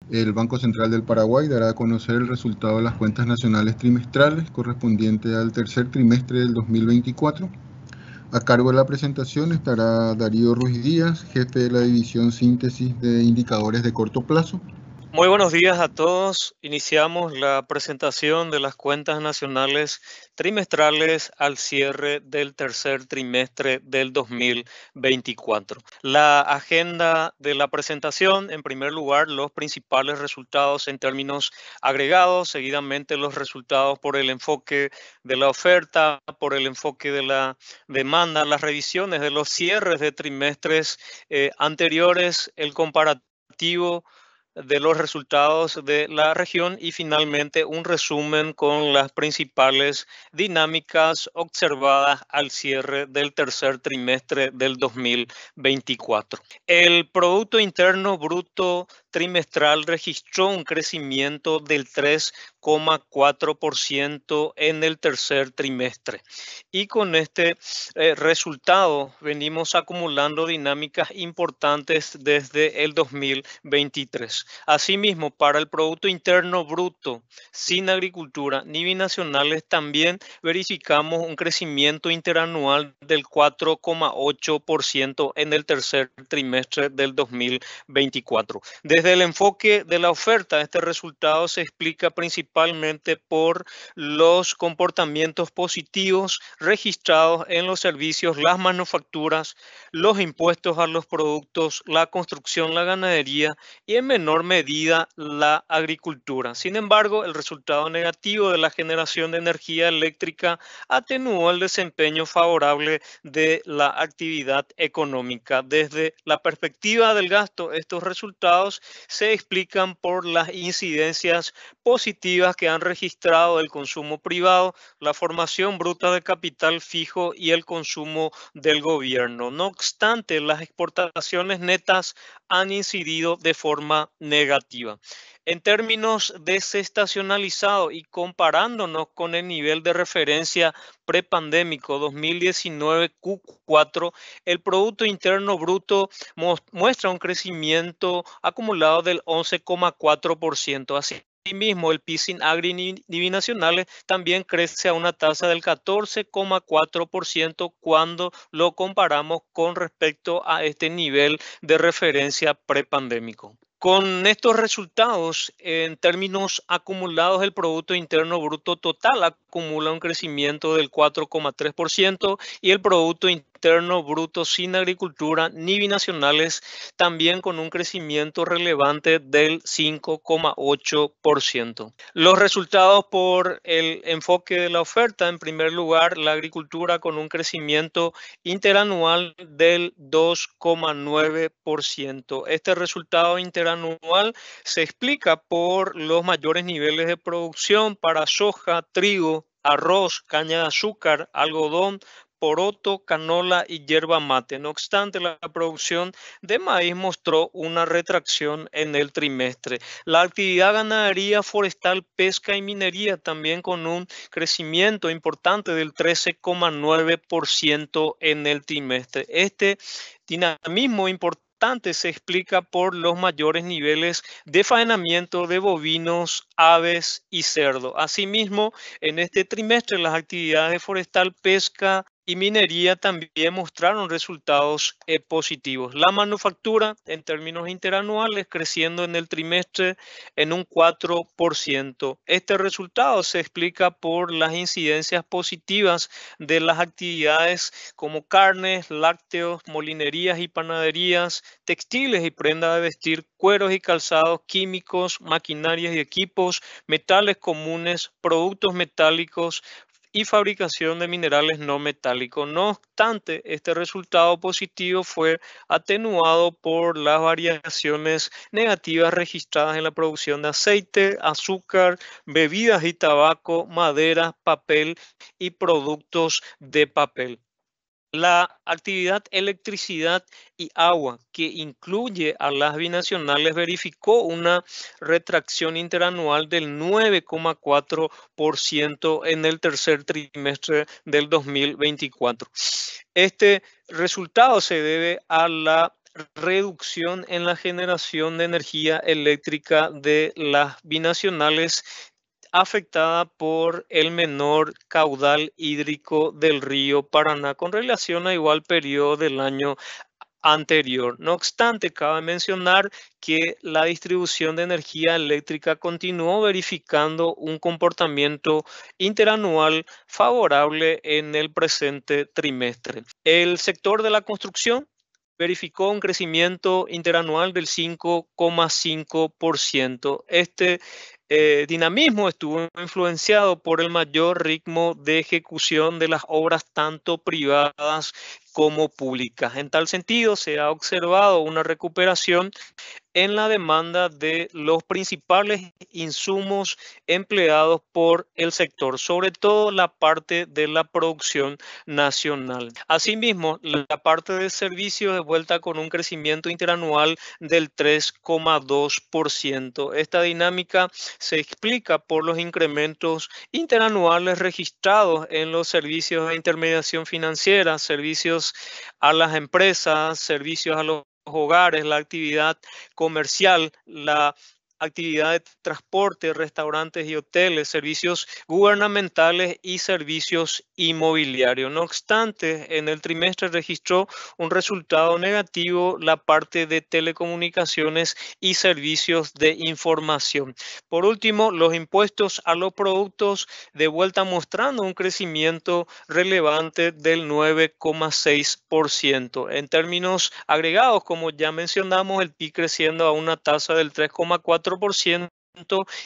El Banco Central del Paraguay dará a conocer el resultado de las cuentas nacionales trimestrales correspondiente al tercer trimestre del 2024. A cargo de la presentación estará Darío Ruiz Díaz, jefe de la División Síntesis de Indicadores de Corto Plazo. Muy buenos días a todos. Iniciamos la presentación de las cuentas nacionales trimestrales al cierre del tercer trimestre del 2024. La agenda de la presentación, en primer lugar, los principales resultados en términos agregados, seguidamente los resultados por el enfoque de la oferta, por el enfoque de la demanda, las revisiones de los cierres de trimestres anteriores, el comparativo de los resultados de la región y finalmente un resumen con las principales dinámicas observadas al cierre del tercer trimestre del 2024. El Producto Interno Bruto trimestral registró un crecimiento del 3,4% en el tercer trimestre. Y con este resultado venimos acumulando dinámicas importantes desde el 2023. Asimismo, para el Producto Interno Bruto sin agricultura ni binacionales también verificamos un crecimiento interanual del 4,8% en el tercer trimestre del 2024. Desde el enfoque de la oferta, este resultado se explica principalmente por los comportamientos positivos registrados en los servicios, las manufacturas, los impuestos a los productos, la construcción, la ganadería y en menor medida la agricultura. Sin embargo, el resultado negativo de la generación de energía eléctrica atenuó el desempeño favorable de la actividad económica. Desde la perspectiva del gasto, estos resultados se explican por las incidencias positivas que han registrado el consumo privado, la formación bruta de capital fijo y el consumo del gobierno. No obstante, las exportaciones netas han incidido de forma negativa. En términos desestacionalizados y comparándonos con el nivel de referencia prepandémico 2019 Q4, el Producto Interno Bruto muestra un crecimiento acumulado del 11,4%. Asimismo, el PIB sin agri ni binacionales también crece a una tasa del 14,4% cuando lo comparamos con respecto a este nivel de referencia prepandémico. Con estos resultados, en términos acumulados, el Producto Interno Bruto total acumula un crecimiento del 4,3% y el Producto Interno Bruto sin agricultura ni binacionales también con un crecimiento relevante del 5,8%. Los resultados por el enfoque de la oferta, en primer lugar, la agricultura con un crecimiento interanual del 2,9%. Este resultado interanual se explica por los mayores niveles de producción para soja, trigo, arroz, caña de azúcar, algodón, poroto, canola y yerba mate. No obstante, la producción de maíz mostró una retracción en el trimestre. La actividad ganadería, forestal, pesca y minería también con un crecimiento importante del 13,9% en el trimestre. Este dinamismo importante se explica por los mayores niveles de faenamiento de bovinos, aves y cerdo. Asimismo, en este trimestre las actividades forestal, pesca y minería también mostraron resultados positivos. La manufactura en términos interanuales creciendo en el trimestre en un 4%. Este resultado se explica por las incidencias positivas de las actividades como carnes, lácteos, molinerías y panaderías, textiles y prendas de vestir, cueros y calzados, químicos, maquinarias y equipos, metales comunes, productos metálicos, y fabricación de minerales no metálicos. No obstante, este resultado positivo fue atenuado por las variaciones negativas registradas en la producción de aceite, azúcar, bebidas y tabaco, madera, papel y productos de papel. La actividad electricidad y agua, que incluye a las binacionales, verificó una retracción interanual del 9,4% en el tercer trimestre del 2024. Este resultado se debe a la reducción en la generación de energía eléctrica de las binacionales afectada por el menor caudal hídrico del río Paraná con relación a igual periodo del año anterior. No obstante, cabe mencionar que la distribución de energía eléctrica continuó verificando un comportamiento interanual favorable en el presente trimestre. El sector de la construcción verificó un crecimiento interanual del 5,5%. Este dinamismo estuvo influenciado por el mayor ritmo de ejecución de las obras tanto privadas como públicas. En tal sentido, se ha observado una recuperación en la demanda de los principales insumos empleados por el sector, sobre todo la parte de la producción nacional. Asimismo, la parte de servicios de vuelta con un crecimiento interanual del 3,2%. Esta dinámica se explica por los incrementos interanuales registrados en los servicios de intermediación financiera, servicios a las empresas, servicios a los hogares, la actividad comercial, la actividad de transporte, restaurantes y hoteles, servicios gubernamentales y servicios inmobiliarios. No obstante, en el trimestre registró un resultado negativo la parte de telecomunicaciones y servicios de información. Por último, los impuestos a los productos de vuelta mostrando un crecimiento relevante del 9,6%. En términos agregados, como ya mencionamos, el PIB creciendo a una tasa del 3,4%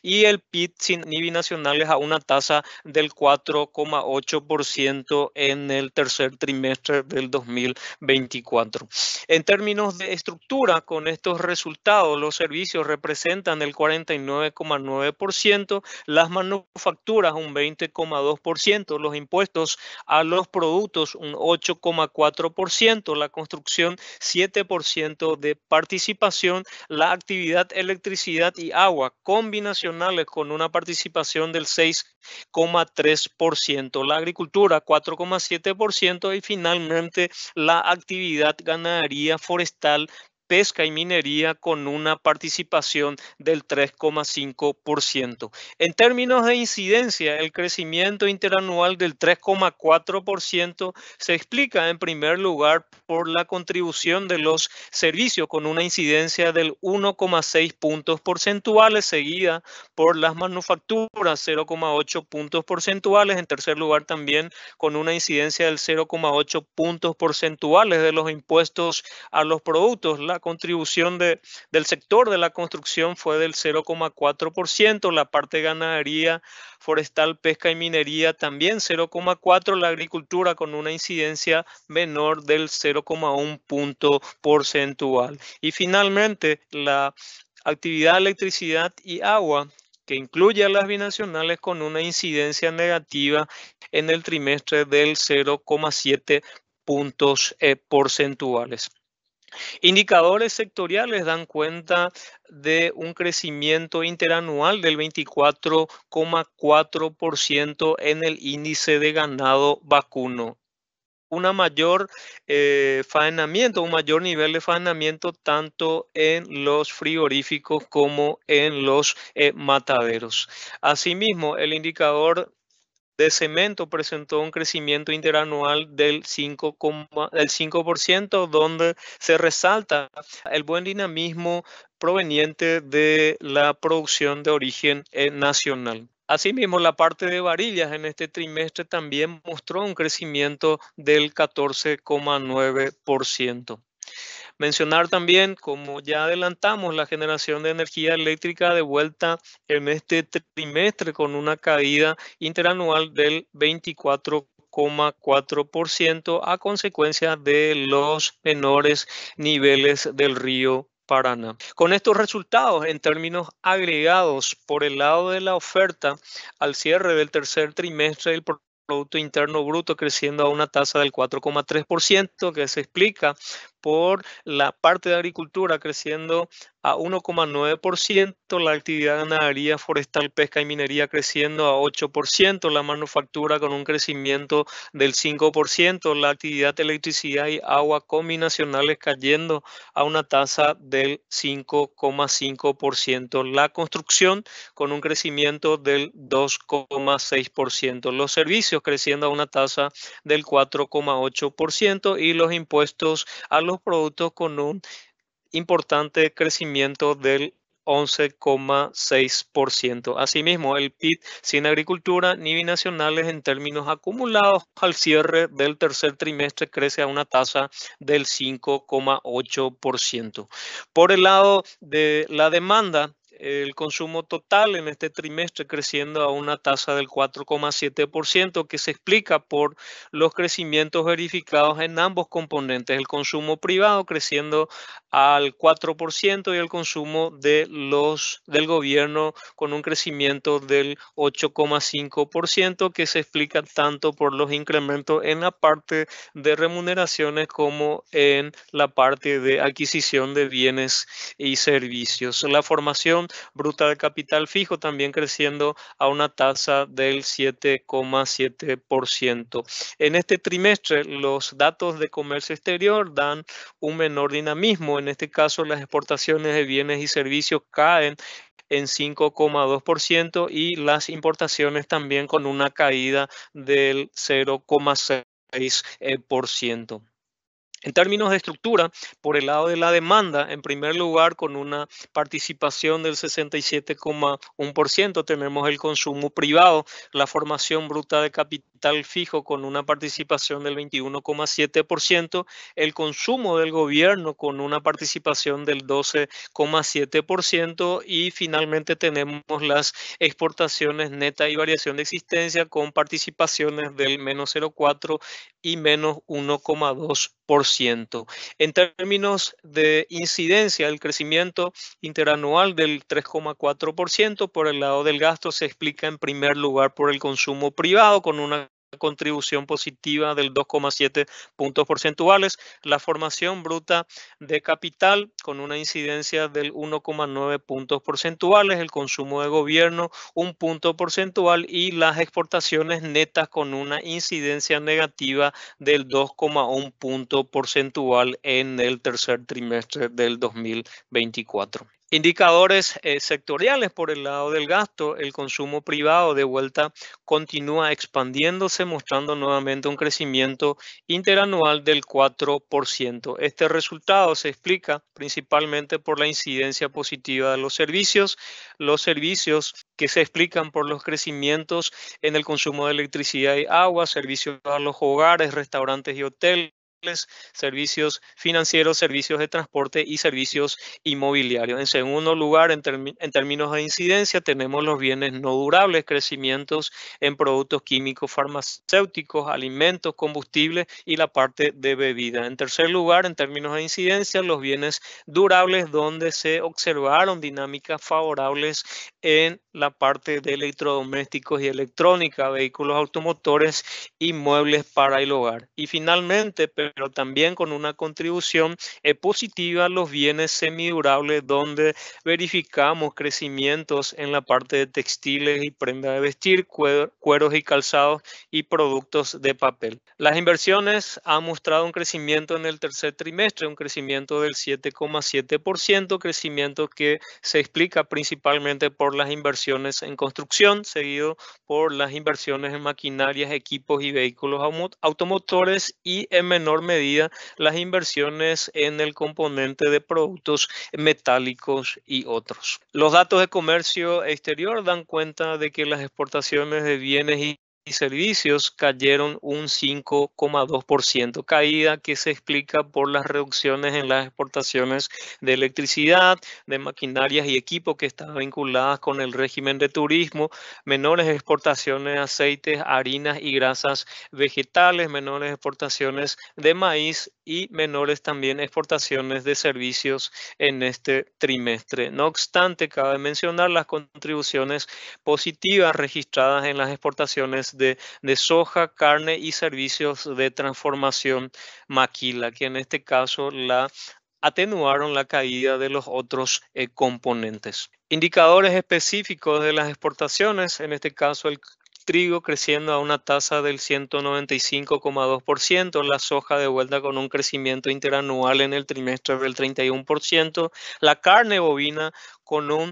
y el PIB sin ni binacionales a una tasa del 4,8% en el tercer trimestre del 2024. En términos de estructura, con estos resultados, los servicios representan el 49,9%, las manufacturas un 20,2%, los impuestos a los productos un 8,4%, la construcción 7% de participación, la actividad electricidad y agua combinacionales con una participación del 6,3%, la agricultura 4,7% y finalmente la actividad ganadería forestal, pesca y minería con una participación del 3,5%. En términos de incidencia, el crecimiento interanual del 3,4% se explica en primer lugar por la contribución de los servicios con una incidencia del 1,6 puntos porcentuales, seguida por las manufacturas 0,8 puntos porcentuales. En tercer lugar, también con una incidencia del 0,8 puntos porcentuales de los impuestos a los productos. La contribución del sector de la construcción fue del 0,4%, la parte de ganadería, forestal, pesca y minería también 0,4%, la agricultura con una incidencia menor del 0,1 punto porcentual. Y finalmente, la actividad electricidad y agua, que incluye a las binacionales con una incidencia negativa en el trimestre del 0,7 puntos porcentuales. Indicadores sectoriales dan cuenta de un crecimiento interanual del 24,4% en el índice de ganado vacuno. Un mayor faenamiento, un mayor nivel de faenamiento tanto en los frigoríficos como en los mataderos. Asimismo, el indicador de cemento presentó un crecimiento interanual del 5%, donde se resalta el buen dinamismo proveniente de la producción de origen nacional. Asimismo, la parte de varillas en este trimestre también mostró un crecimiento del 14,9%. Mencionar también, como ya adelantamos, la generación de energía eléctrica de vuelta en este trimestre con una caída interanual del 24,4% a consecuencia de los menores niveles del río Paraná. Con estos resultados, en términos agregados, por el lado de la oferta, al cierre del tercer trimestre, el Producto Interno Bruto creciendo a una tasa del 4,3%, que se explica por la parte de agricultura creciendo a 1,9%, la actividad de ganadería, forestal, pesca y minería creciendo a 8%, la manufactura con un crecimiento del 5%, la actividad de electricidad y agua combinacionales cayendo a una tasa del 5,5%, la construcción con un crecimiento del 2,6%, los servicios creciendo a una tasa del 4,8% y los impuestos a los productos con un importante crecimiento del 11,6%. Asimismo, el PIB sin agricultura ni binacionales en términos acumulados al cierre del tercer trimestre crece a una tasa del 5,8%. Por el lado de la demanda, el consumo total en este trimestre creciendo a una tasa del 4,7%, que se explica por los crecimientos verificados en ambos componentes, el consumo privado creciendo al 4% y el consumo del gobierno con un crecimiento del 8,5%, que se explica tanto por los incrementos en la parte de remuneraciones como en la parte de adquisición de bienes y servicios. La formación bruta de capital fijo también creciendo a una tasa del 7,7%. En este trimestre, los datos de comercio exterior dan un menor dinamismo. En este caso, las exportaciones de bienes y servicios caen en 5,2% y las importaciones también con una caída del 0,6%. En términos de estructura, por el lado de la demanda, en primer lugar, con una participación del 67,1%, tenemos el consumo privado, la formación bruta de capital fijo con una participación del 21,7%, el consumo del gobierno con una participación del 12,7% y finalmente tenemos las exportaciones netas y variación de existencia con participaciones del menos 0,4% y menos 1,2%. En términos de incidencia, el crecimiento interanual del 3,4% por el lado del gasto se explica en primer lugar por el consumo privado con una contribución positiva del 2,7 puntos porcentuales, la formación bruta de capital con una incidencia del 1,9 puntos porcentuales, el consumo de gobierno 1 punto porcentual y las exportaciones netas con una incidencia negativa del 2,1 punto porcentual en el tercer trimestre del 2024. Indicadores sectoriales por el lado del gasto, el consumo privado de vuelta continúa expandiéndose, mostrando nuevamente un crecimiento interanual del 4%. Este resultado se explica principalmente por la incidencia positiva de los servicios que se explican por los crecimientos en el consumo de electricidad y agua, servicios a los hogares, restaurantes y hoteles, servicios financieros, servicios de transporte y servicios inmobiliarios. En segundo lugar, en términos de incidencia, tenemos los bienes no durables, crecimientos en productos químicos, farmacéuticos, alimentos, combustibles y la parte de bebida. En tercer lugar, en términos de incidencia, los bienes durables, donde se observaron dinámicas favorables en la parte de electrodomésticos y electrónica, vehículos automotores y muebles para el hogar. Y finalmente, pero también con una contribución positiva a los bienes semidurables, donde verificamos crecimientos en la parte de textiles y prenda de vestir, cueros y calzados y productos de papel. Las inversiones han mostrado un crecimiento en el tercer trimestre, un crecimiento del 7,7%, crecimiento que se explica principalmente por las inversiones en construcción, seguido por las inversiones en maquinarias, equipos y vehículos automotores y en menor medida las inversiones en el componente de productos metálicos y otros. Los datos de comercio exterior dan cuenta de que las exportaciones de bienes y servicios cayeron un 5,2%, caída que se explica por las reducciones en las exportaciones de electricidad, de maquinarias y equipos que están vinculadas con el régimen de turismo, menores exportaciones de aceites, harinas y grasas vegetales, menores exportaciones de maíz y menores también exportaciones de servicios en este trimestre. No obstante, cabe mencionar las contribuciones positivas registradas en las exportaciones de soja, carne y servicios de transformación maquila, que en este caso atenuaron la caída de los otros componentes. Indicadores específicos de las exportaciones, en este caso el trigo creciendo a una tasa del 195,2%, la soja de vuelta con un crecimiento interanual en el trimestre del 31%, la carne bovina con un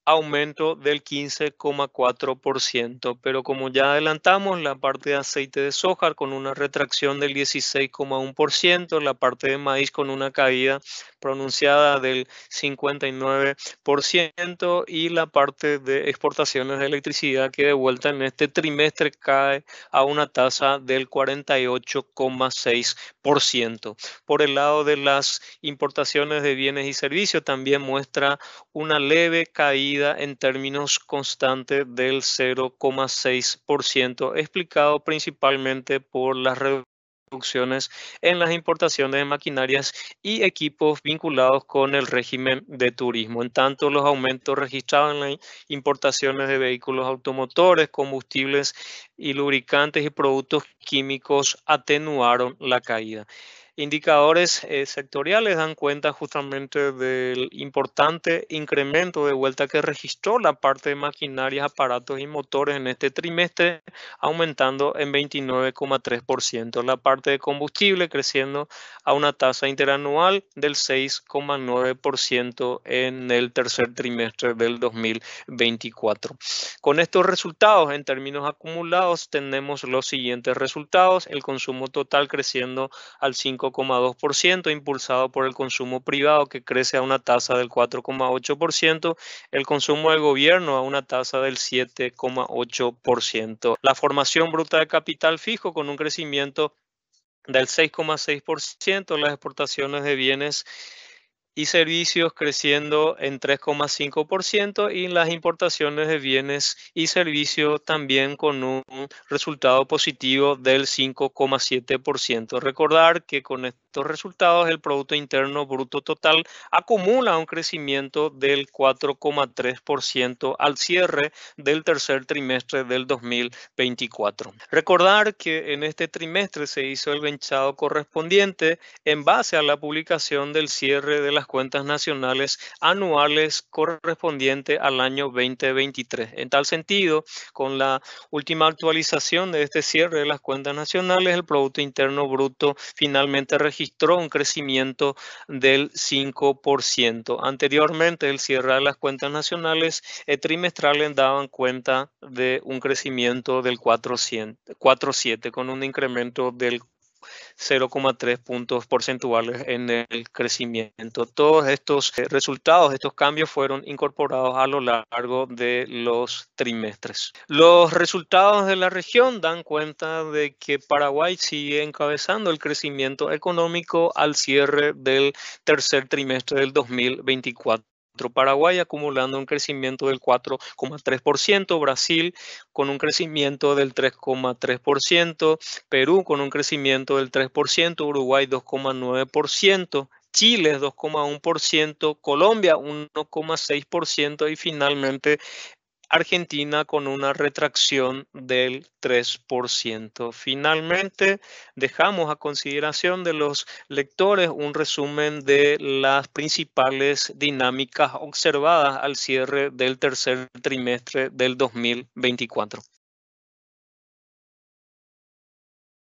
aumento del 15,4%, pero como ya adelantamos, la parte de aceite de soja con una retracción del 16,1%, la parte de maíz con una caída pronunciada del 59% y la parte de exportaciones de electricidad que de vuelta en este trimestre cae a una tasa del 48,6%. Por el lado de las importaciones de bienes y servicios también muestra una leve caída en términos constantes del 0,6%, explicado principalmente por las reducciones en las importaciones de maquinarias y equipos vinculados con el régimen de turismo. En tanto, los aumentos registrados en las importaciones de vehículos automotores, combustibles y lubricantes y productos químicos atenuaron la caída. Indicadores sectoriales dan cuenta justamente del importante incremento de vuelta que registró la parte de maquinarias, aparatos y motores en este trimestre, aumentando en 29,3%. La parte de combustible creciendo a una tasa interanual del 6,9% en el tercer trimestre del 2024. Con estos resultados, en términos acumulados, tenemos los siguientes resultados. El consumo total creciendo al 5,2%, impulsado por el consumo privado que crece a una tasa del 4,8%, el consumo del gobierno a una tasa del 7,8%. La formación bruta de capital fijo con un crecimiento del 6,6%, las exportaciones de bienes y servicios creciendo en 3,5% y las importaciones de bienes y servicios también con un resultado positivo del 5,7%. Recordar que con estos resultados el Producto Interno Bruto total acumula un crecimiento del 4,3% al cierre del tercer trimestre del 2024. Recordar que en este trimestre se hizo el venchado correspondiente en base a la publicación del cierre de las cuentas nacionales anuales correspondiente al año 2023. En tal sentido, con la última actualización de este cierre de las cuentas nacionales, el Producto Interno Bruto finalmente registró un crecimiento del 5%. Anteriormente, el cierre de las cuentas nacionales trimestrales daban cuenta de un crecimiento del 4,7 con un incremento del 0,3 puntos porcentuales en el crecimiento. Todos estos resultados, estos cambios fueron incorporados a lo largo de los trimestres. Los resultados de la región dan cuenta de que Paraguay sigue encabezando el crecimiento económico al cierre del tercer trimestre del 2024. Paraguay acumulando un crecimiento del 4,3%, Brasil con un crecimiento del 3,3%, Perú con un crecimiento del 3%, Uruguay 2,9%, Chile 2,1%, Colombia 1,6% y finalmente Argentina con una retracción del 3%. Finalmente, dejamos a consideración de los lectores un resumen de las principales dinámicas observadas al cierre del tercer trimestre del 2024.